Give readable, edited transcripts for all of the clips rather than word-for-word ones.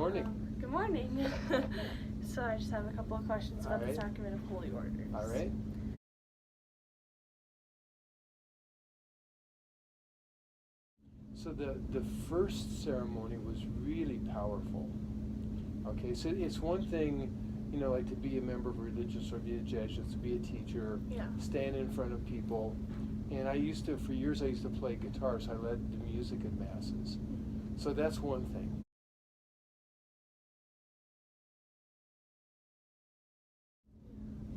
morning. Good morning. So I just have a couple of questions about the Sacrament of Holy Orders. All right. So the first ceremony was really powerful. Okay, so it's one thing, like to be a member of a religious or be a Jesuit, to be a teacher, stand in front of people. And for years I used to play guitar, so I led the music at masses. So that's one thing.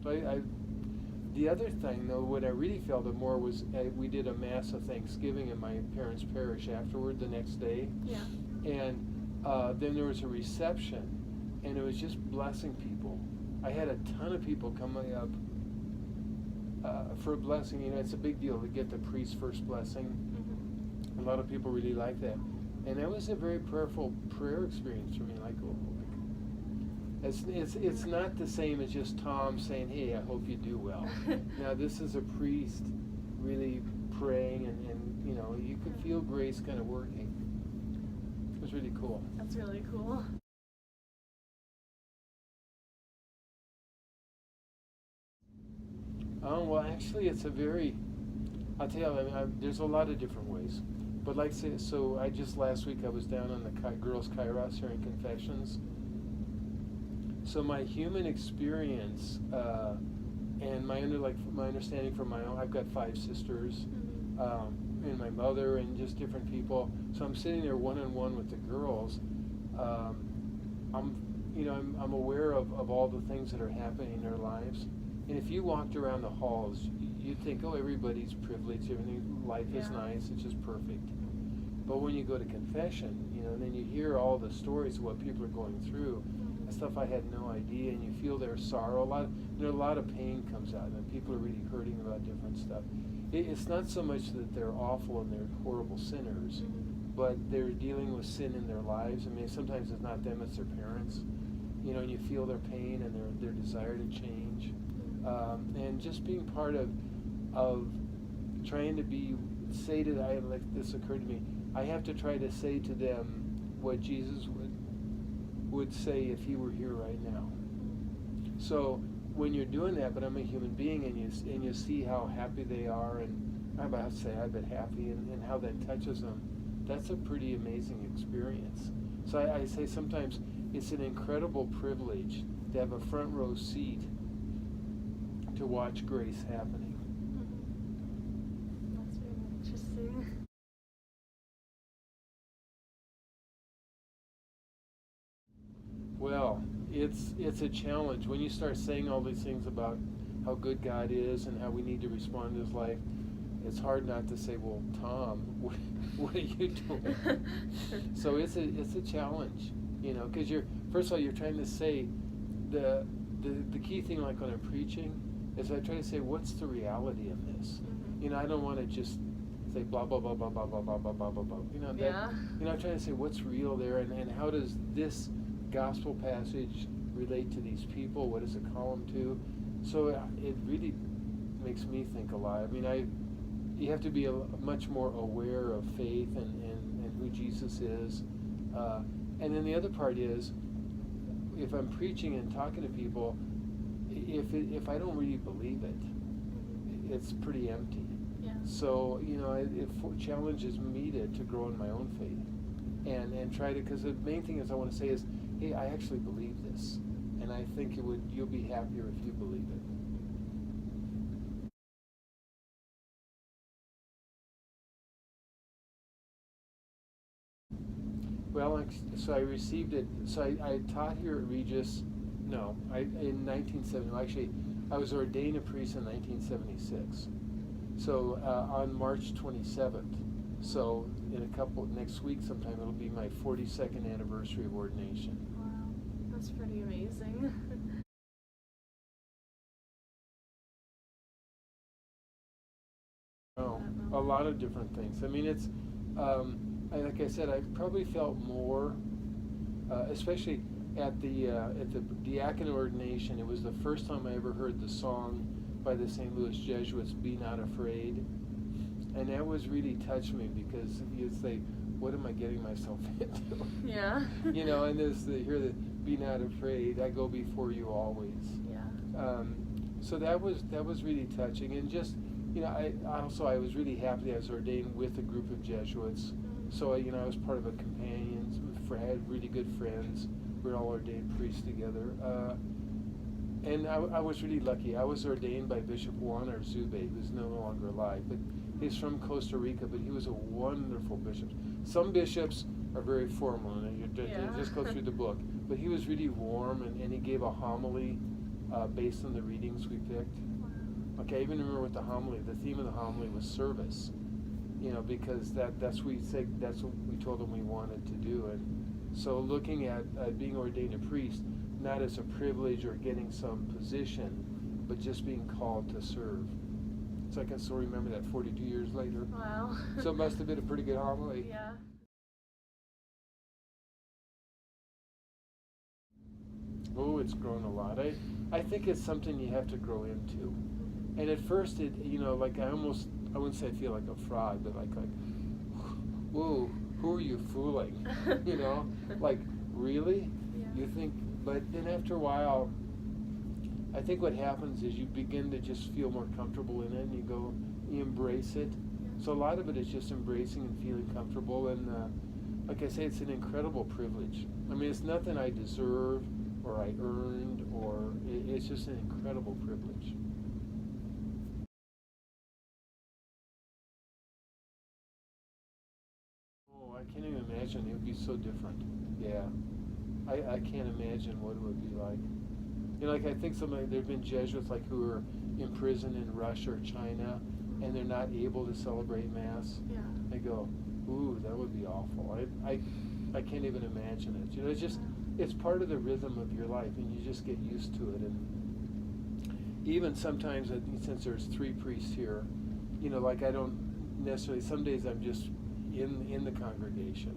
But the other thing, though, what I really felt it more was we did a Mass of Thanksgiving in my parents' parish afterward the next day. Yeah. And then there was a reception, and it was just blessing people. I had a ton of people coming up for a blessing. It's a big deal to get the priest's first blessing. Mm-hmm. A lot of people really like that. And that was a very prayerful prayer experience for me. It's not the same as just Tom saying, "Hey, I hope you do well." Now this is a priest really praying, and you could feel grace kind of working. It was really cool. That's really cool. Well, actually, I'll tell you, there's a lot of different ways. But last week I was down on the girls' Kairos hearing confessions. So my human experience and my understanding from my own, I've got 5 sisters, and my mother and just different people. So I'm sitting there one-on-one with the girls. I'm aware of all the things that are happening in their lives. And if you walked around the halls, you'd think, oh, everybody's privileged, life is nice, it's just perfect. But when you go to confession, and then you hear all the stories of what people are going through, stuff I had no idea, and you feel their sorrow. A lot of pain comes out, and people are really hurting about different stuff. It's not so much that they're awful and they're horrible sinners, but they're dealing with sin in their lives. Sometimes it's not them, it's their parents. And you feel their pain and their desire to change. And just being part of trying to say to them, like this occurred to me, I have to try to say to them what Jesus would say if he were here right now. So when you're doing that, but I'm a human being, and you see how happy they are, and I'm about to say I've been happy, and how that touches them, that's a pretty amazing experience. So I say sometimes it's an incredible privilege to have a front row seat to watch grace happening. That's very interesting. Well, it's a challenge when you start saying all these things about how good God is and how we need to respond to his life. It's hard not to say, well, Tom, what are you doing? So it's a challenge, because first of all, you're trying to say the key thing, like when I'm preaching, is I try to say, what's the reality of this? I don't want to just say blah blah blah blah blah blah blah blah blah blah blah. I'm trying to say what's real there, and how does this gospel passage relate to these people? What does it call them to? So it really makes me think a lot. You have to be much more aware of faith and who Jesus is. And then the other part is, if I'm preaching and talking to people, if I don't really believe it, it's pretty empty. Yeah. So, it challenges me to grow in my own faith and try to, because the main thing is I want to say is, hey, I actually believe this, and I think you'll be happier if you believe it. Well, so I received it. So I taught here at Regis. No, in 1970. Actually, I was ordained a priest in 1976. So on March 27th. So next week sometime, it'll be my 42nd anniversary of ordination. Wow, that's pretty amazing. Oh, a lot of different things. It's like I said, I probably felt more, especially at the diaconate ordination. It was the first time I ever heard the song by the St. Louis Jesuits, "Be Not Afraid," and that was really touched me, because you say, what am I getting myself into? Yeah. You know, and there's here the be not afraid, I go before you always. Yeah. So that was really touching, and just, you know, I was really happy I was ordained with a group of Jesuits. So, you know, I was part of a companions, had really good friends. We were all ordained priests together. And I was really lucky. I was ordained by Bishop Juan Arzube, who's no longer alive, but he's from Costa Rica, but he was a wonderful bishop. Some bishops are very formal, and they just go through the book. But he was really warm, and he gave a homily based on the readings we picked. Okay, I even remember what the theme of the homily was service. You know, because that's what we told him we wanted to do. And so looking at being ordained a priest, not as a privilege or getting some position, but just being called to serve. So I can still remember that 42 years later. Wow. So it must have been a pretty good homily. Yeah. Oh, it's grown a lot. I think it's something you have to grow into. And at first, like I wouldn't say I feel like a fraud, but like, whoa, who are you fooling? You know, like, really? Yeah. You think, but then after a while, I think what happens is you begin to just feel more comfortable in it, and you embrace it. Yeah. So a lot of it is just embracing and feeling comfortable, and like I say, it's an incredible privilege. I mean, it's nothing I deserve or I earned, or it's just an incredible privilege. Oh, I can't even imagine. It would be so different. Yeah. I can't imagine what it would be like. You know, like I think there've been Jesuits like who are in prison in Russia or China, and they're not able to celebrate Mass. Yeah. I go, ooh, that would be awful. I can't even imagine it. You know, it's part of the rhythm of your life, and you just get used to it. And even sometimes, since there's 3 priests here, you know, like I don't necessarily. Some days I'm just in the congregation.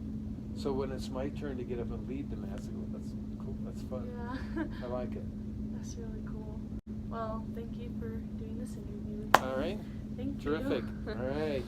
So when it's my turn to get up and lead the Mass, I go, that's cool, that's fun. Yeah. I like it. That's really cool. Well, thank you for doing this interview. All right. Thank you. Terrific. All right.